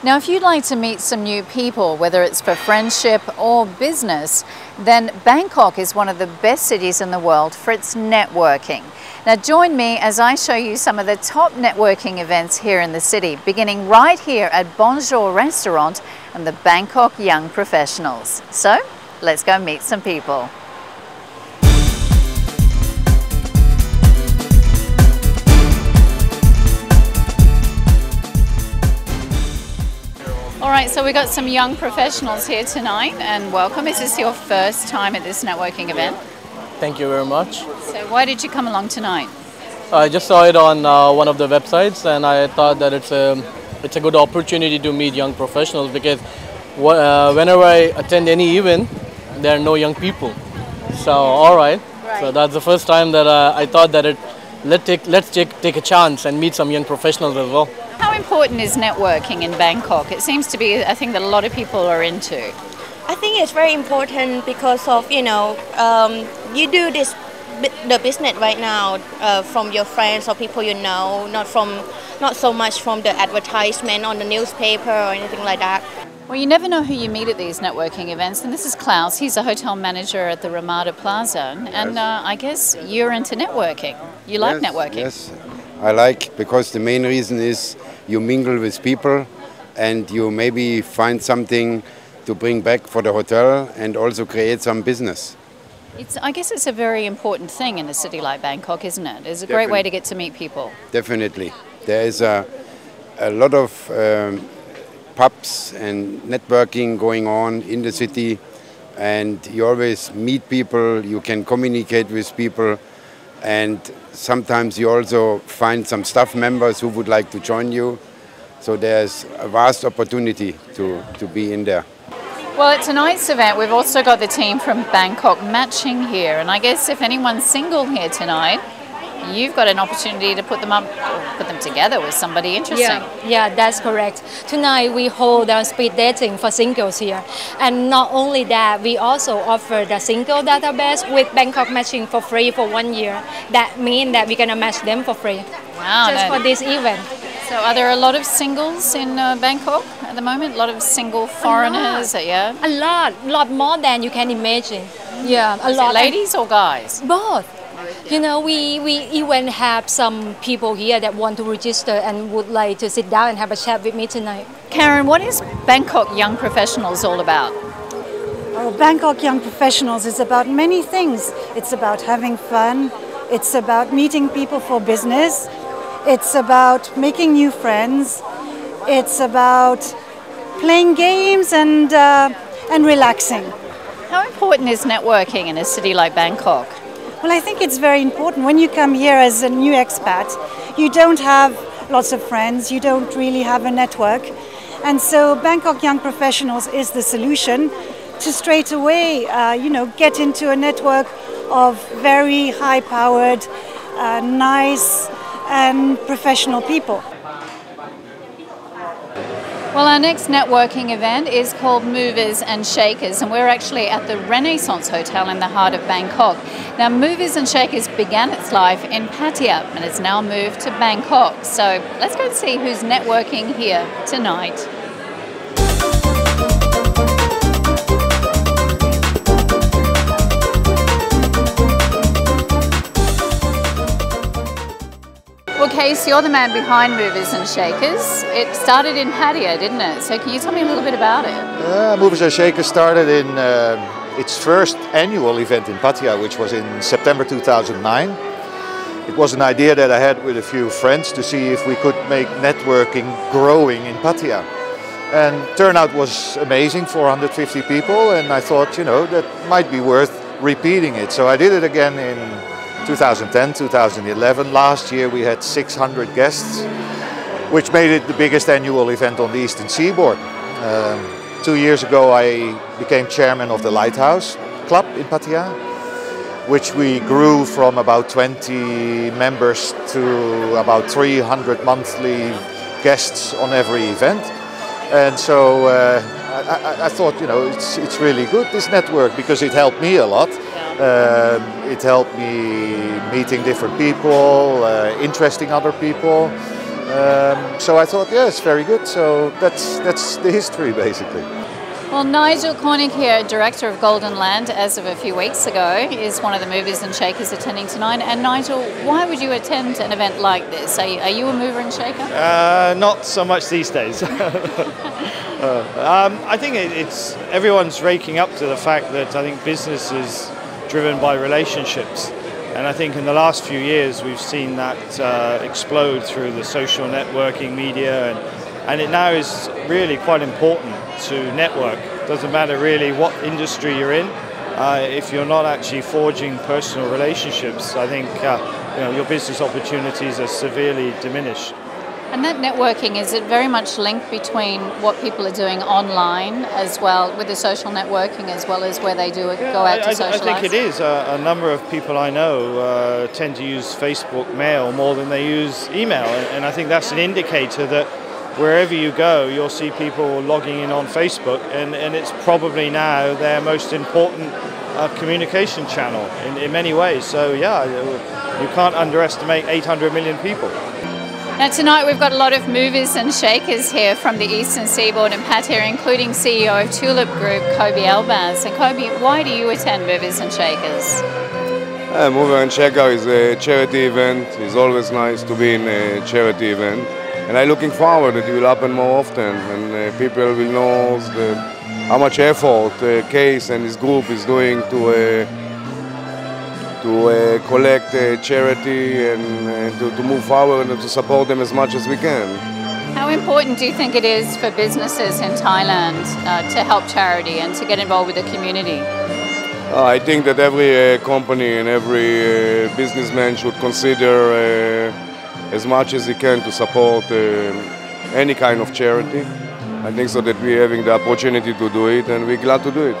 Now, if you'd like to meet some new people, whether it's for friendship or business, then Bangkok is one of the best cities in the world for its networking. Now, join me as I show you some of the top networking events here in the city, beginning right here at Bonjour restaurant and the Bangkok Young Professionals. So, let's go meet some people. All right, so we've got some young professionals here tonight, and welcome. Is this your first time at this networking event? Thank you very much. So why did you come along tonight? I just saw it on one of the websites, and I thought that it's a good opportunity to meet young professionals, because whenever I attend any event, there are no young people. So all right. So that's the first time that I thought that let's take a chance and meet some young professionals as well. How important is networking in Bangkok? It seems to be a thing that a lot of people are into. I think it's very important because of, you do the business right now from your friends or people you know, not so much from the advertisement on the newspaper or anything like that. Well, you never know who you meet at these networking events, and this is Klaus. He's a hotel manager at the Ramada Plaza, and I guess you're into networking. You like networking? Yes, I like, because the main reason is you mingle with people and you maybe find something to bring back for the hotel and also create some business. I guess it's a very important thing in a city like Bangkok, isn't it? It's a great way to get to meet people. Definitely. There is a lot of pubs and networking going on in the city, and you always meet people, you can communicate with people, and sometimes you also find some staff members who would like to join you. So there's a vast opportunity to be in there. Well, at tonight's event, we've also got the team from Bangkok matching here, and I guess if anyone's single here tonight, you've got an opportunity to put them together with somebody interesting. Yeah, that's correct. Tonight we hold speed dating for singles here, and not only that, we also offer the single database with Bangkok matching for free for 1 year. That means that we're gonna match them for free. Wow! Just for this event. So, are there a lot of singles in Bangkok at the moment? A lot of single foreigners? A lot more than you can imagine. Yeah, a lot. Ladies or guys? Both. You know, we even have some people here that want to register and would like to sit down and have a chat with me tonight. Karin, what is Bangkok Young Professionals all about? Oh, Bangkok Young Professionals is about many things. It's about having fun. It's about meeting people for business. It's about making new friends. It's about playing games and relaxing. How important is networking in a city like Bangkok? Well, I think it's very important. When you come here as a new expat, you don't have lots of friends, you don't really have a network. And so Bangkok Young Professionals is the solution to straight away, get into a network of very high-powered, nice and professional people. Well, our next networking event is called Movers and Shakers, and we're actually at the Renaissance Hotel in the heart of Bangkok. Now, Movers and Shakers began its life in Pattaya and it's now moved to Bangkok. So let's go and see who's networking here tonight. Well, Cees, you're the man behind Movers and Shakers. It started in Pattaya, didn't it? So can you tell me a little bit about it? Movers and Shakers started in its first annual event in Pattaya, which was in September 2009. It was an idea that I had with a few friends to see if we could make networking growing in Pattaya. And turnout was amazing, 450 people, and I thought, that might be worth repeating it. So I did it again in 2010, 2011. Last year we had 600 guests, which made it the biggest annual event on the Eastern Seaboard. 2 years ago I became chairman of the Lighthouse Club in Pattaya, which we grew from about 20 members to about 300 monthly guests on every event. And so I thought, it's really good, this network, because it helped me a lot. It helped me meeting different people, interesting other people. So I thought, yeah, it's very good. So that's the history, basically. Well, Nigel Cornick here, Director of Golden Land, as of a few weeks ago, is one of the movers and shakers attending tonight. And Nigel, why would you attend an event like this? Are you a mover and shaker? Not so much these days. I think it's everyone's waking up to the fact that I think business is driven by relationships. And I think in the last few years we've seen that explode through the social networking media, and it now is really quite important to network. Doesn't matter really what industry you're in. If you're not actually forging personal relationships, I think your business opportunities are severely diminished. And that networking, is it very much linked between what people are doing online as well, with the social networking, as well as where they go out to socialise? I think it is. A number of people I know tend to use Facebook Mail more than they use email, and I think that's an indicator that wherever you go, you'll see people logging in on Facebook, and it's probably now their most important communication channel in many ways. So yeah, you can't underestimate 800 million people. Now tonight we've got a lot of movers and shakers here from the Eastern Seaboard and Pattaya, including CEO of Tulip Group, Kobi Elbaz. And Kobi, why do you attend Movers and Shakers? Mover and Shaker is a charity event. It's always nice to be in a charity event. And I'm looking forward that it will happen more often, and people will know how much effort Cees and his group is doing to collect charity and to move forward and to support them as much as we can. How important do you think it is for businesses in Thailand to help charity and to get involved with the community? I think that every company and every businessman should consider as much as he can to support any kind of charity. I think so that we're having the opportunity to do it, and we're glad to do it.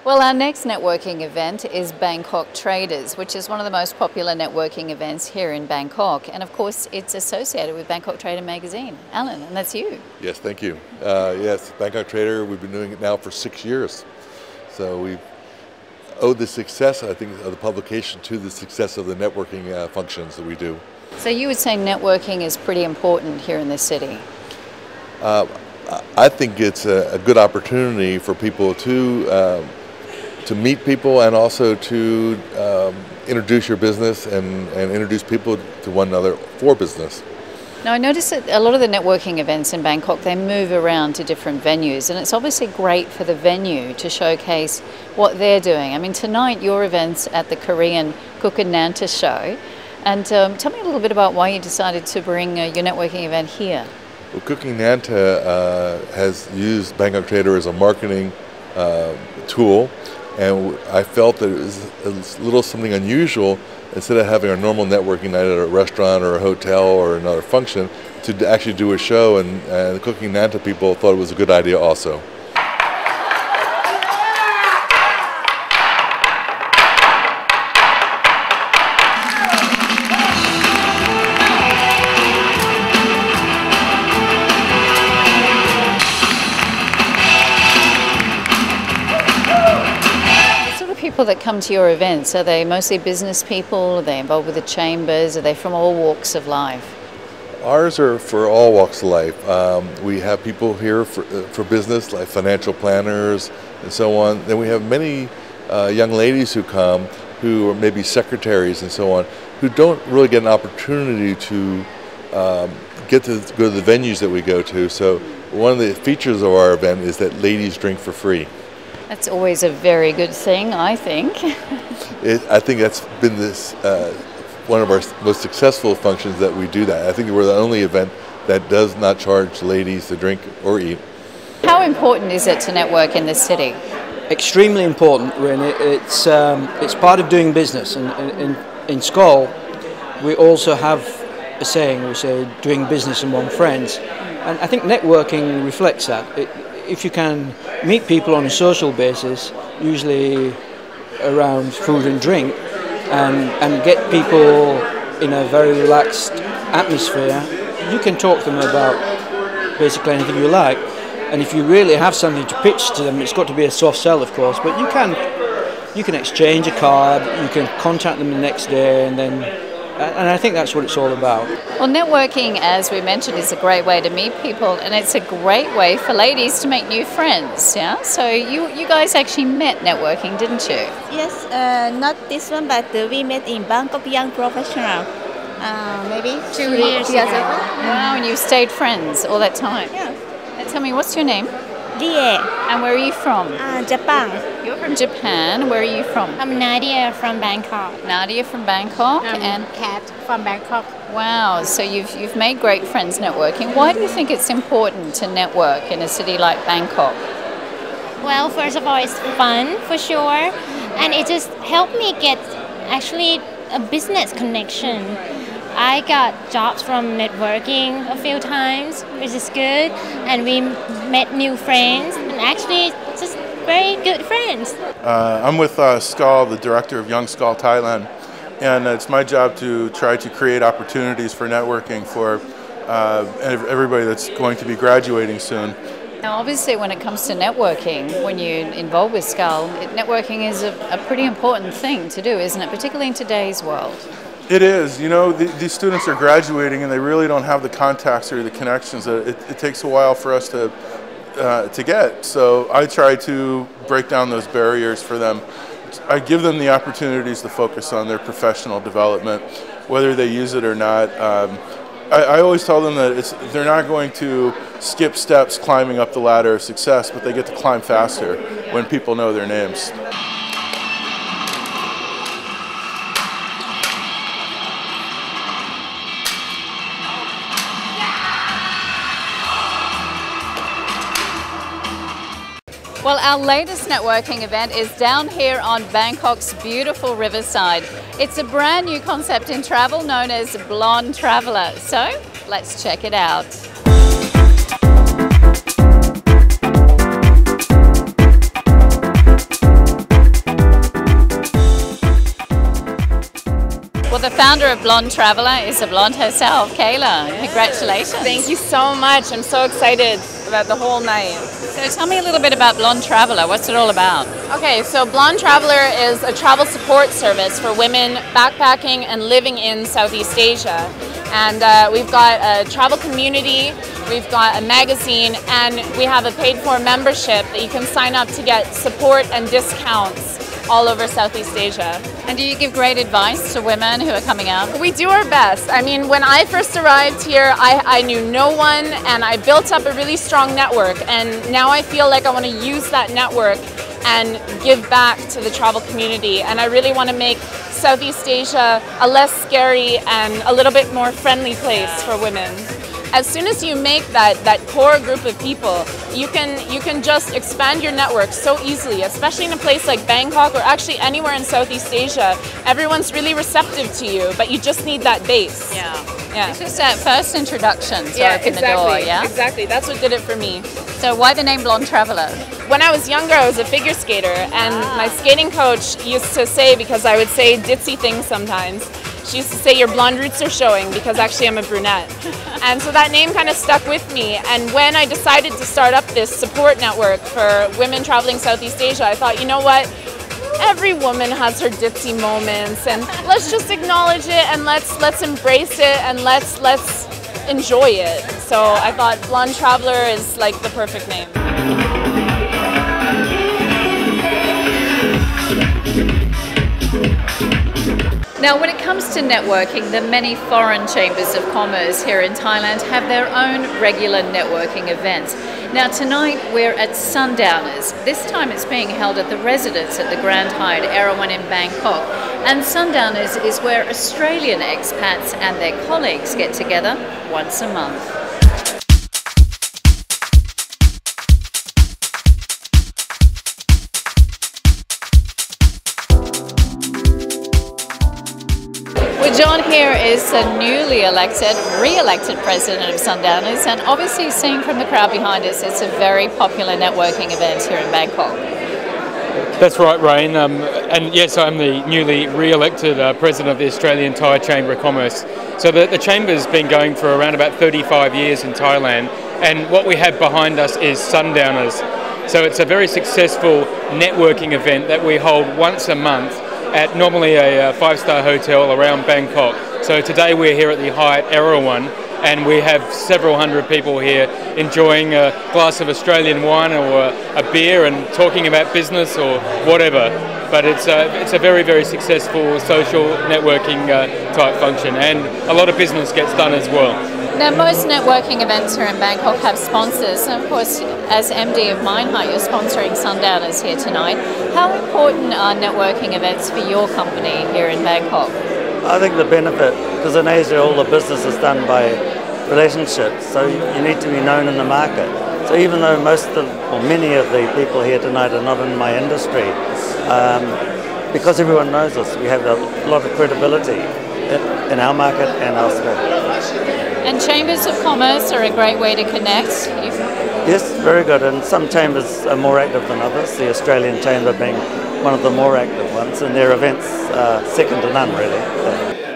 Well, our next networking event is Bangkok Traders, which is one of the most popular networking events here in Bangkok. And of course, it's associated with Bangkok Trader magazine. Alan, and that's you. Yes, thank you. Yes, Bangkok Trader, we've been doing it now for 6 years. So we've owed the success, I think, of the publication to the success of the networking functions that we do. So you would say networking is pretty important here in this city? I think it's a good opportunity for people to meet people and also to introduce your business and introduce people to one another for business. Now, I noticed that a lot of the networking events in Bangkok, they move around to different venues, and it's obviously great for the venue to showcase what they're doing. I mean, tonight your event's at the Korean Cookin Nanta show, and tell me a little bit about why you decided to bring your networking event here. Well, Cookin Nanta has used Bangkok Trader as a marketing tool, and I felt that it was a little something unusual. Instead of having our normal networking night at a restaurant or a hotel or another function, to actually do a show, and the Cookin Nanta people thought it was a good idea also. People that come to your events, are they mostly business people? Are they involved with the chambers? Are they from all walks of life? Ours are for all walks of life. We have people here for business, like financial planners and so on. Then we have many young ladies who come, who are maybe secretaries and so on, who don't really get an opportunity to get to go to the venues that we go to. So one of the features of our event is that ladies drink for free. That's always a very good thing, I think. I think that's been one of our most successful functions that we do that. I think we're the only event that does not charge ladies to drink or eat. How important is it to network in this city? Extremely important, really. It's part of doing business. And in Skal, we also have a saying, we say, doing business among friends. And I think networking reflects that. If you can meet people on a social basis, usually around food and drink, and get people in a very relaxed atmosphere, you can talk to them about basically anything you like. And if you really have something to pitch to them, it's got to be a soft sell, of course, but you can you can exchange a card, you can contact them the next day, and I think that's what it's all about. Well, networking, as we mentioned, is a great way to meet people, and it's a great way for ladies to make new friends, yeah? So you guys actually met networking, didn't you? Yes, not this one, but we met in Bangkok Young Professional, maybe 2 years ago. Wow, and you stayed friends all that time? Yeah. Now tell me, what's your name? Die. And where are you from? Japan. You're from Japan. Where are you from? I'm Nadia from Bangkok. Nadia from Bangkok. And Kat from Bangkok. Wow, so you've made great friends networking. Why do you think it's important to network in a city like Bangkok? Well, first of all, it's fun for sure, and it just helped me get actually a business connection. I got jobs from networking a few times, which is good, and we met new friends, and actually just very good friends. I'm with Skal, the director of Young Skal Thailand, and it's my job to try to create opportunities for networking for everybody that's going to be graduating soon. Now, obviously, when it comes to networking, when you're involved with Skal, networking is a pretty important thing to do, isn't it? Particularly in today's world. It is. You know, these students are graduating and they really don't have the contacts or the connections. It takes a while for us to get. So I try to break down those barriers for them. I give them the opportunities to focus on their professional development, whether they use it or not. I always tell them that they're not going to skip steps climbing up the ladder of success, but they get to climb faster when people know their names. Well, our latest networking event is down here on Bangkok's beautiful riverside. It's a brand new concept in travel known as Blondtraveler. So let's check it out. Well, the founder of Blondtraveler is a blonde herself, Kaila. Yes. Congratulations. Thank you so much. I'm so excited about the whole night. So tell me a little bit about Blondtraveler. What's it all about? Okay, so Blondtraveler is a travel support service for women backpacking and living in Southeast Asia. And we've got a travel community, we've got a magazine, and we have a paid-for membership that you can sign up to get support and discounts all over Southeast Asia. And do you give great advice to women who are coming out? We do our best. I mean, when I first arrived here, I knew no one, and I built up a really strong network, and now I feel like I want to use that network and give back to the travel community. And I really want to make Southeast Asia a less scary and a little bit more friendly place for women. As soon as you make that core group of people, you can just expand your network so easily, especially in a place like Bangkok or actually anywhere in Southeast Asia. Everyone's really receptive to you, but you just need that base. Yeah. It's just that first introduction to open the door, yeah? Exactly, that's what did it for me. So why the name Blondtraveler? When I was younger, I was a figure skater, and my skating coach used to say, because I would say ditzy things sometimes, she used to say, your blonde roots are showing, because actually I'm a brunette. And so that name kind of stuck with me. And when I decided to start up this support network for women traveling Southeast Asia, I thought, you know what? Every woman has her ditzy moments, and let's just acknowledge it, and let's embrace it, and let's enjoy it. So I thought Blondtraveler is like the perfect name. Now, when it comes to networking, the many foreign chambers of commerce here in Thailand have their own regular networking events. Now, tonight we're at Sundowners. This time it's being held at the residence at the Grand Hyatt Erawan in Bangkok. And Sundowners is where Australian expats and their colleagues get together once a month. John here is the newly re-elected president of Sundowners, and obviously seeing from the crowd behind us, it's a very popular networking event here in Bangkok. That's right, Rain, and yes, I'm the newly re-elected president of the Australian Thai Chamber of Commerce. So the chamber's been going for around about 35 years in Thailand, and what we have behind us is Sundowners. So it's a very successful networking event that we hold once a month at normally a five-star hotel around Bangkok. So today we're here at the Hyatt Erawan, and we have several hundred people here enjoying a glass of Australian wine or a beer and talking about business or whatever. But it's a very, very successful social networking type function, and a lot of business gets done as well. Now, most networking events here in Bangkok have sponsors, and of course, as MD of Mine-High, you're sponsoring Sundowners here tonight. How important are networking events for your company here in Bangkok? I think the benefit, because in Asia all the business is done by relationships, so you need to be known in the market. So even though many of the people here tonight are not in my industry, because everyone knows us, we have a lot of credibility in our market and elsewhere. And chambers of commerce are a great way to connect. Yes, very good, and some chambers are more active than others, the Australian Chamber being one of the more active ones, and their events are second to none, really.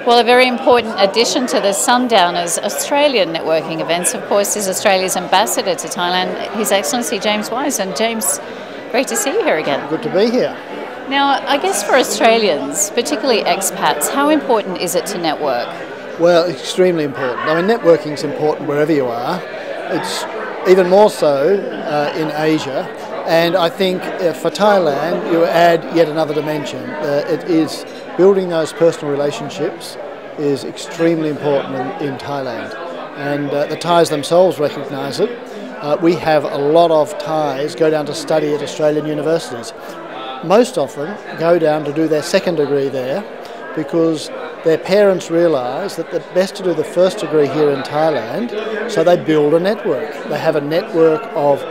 Well, a very important addition to the Sundowners Australian networking events, of course, is Australia's ambassador to Thailand, His Excellency James Wise. And James, great to see you here again. Good to be here. Now, I guess for Australians, particularly expats, how important is it to network? Well, extremely important. I mean, networking is important wherever you are. It's even more so in Asia. And I think for Thailand, you add yet another dimension. It is building those personal relationships is extremely important in Thailand. And the Thais themselves recognise it. We have a lot of Thais go down to study at Australian universities. Most of them go down to do their second degree there because their parents realise that it's best to do the first degree here in Thailand, so they build a network. They have a network of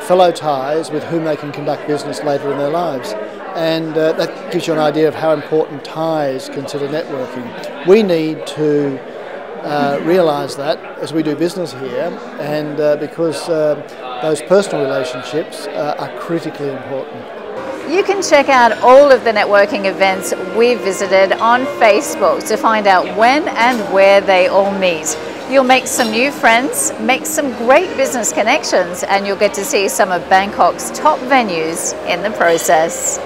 fellow Thais with whom they can conduct business later in their lives. And that gives you an idea of how important Thais consider networking. We need to realise that as we do business here, and because those personal relationships are critically important. You can check out all of the networking events we've visited on Facebook to find out when and where they all meet. You'll make some new friends, make some great business connections, and you'll get to see some of Bangkok's top venues in the process.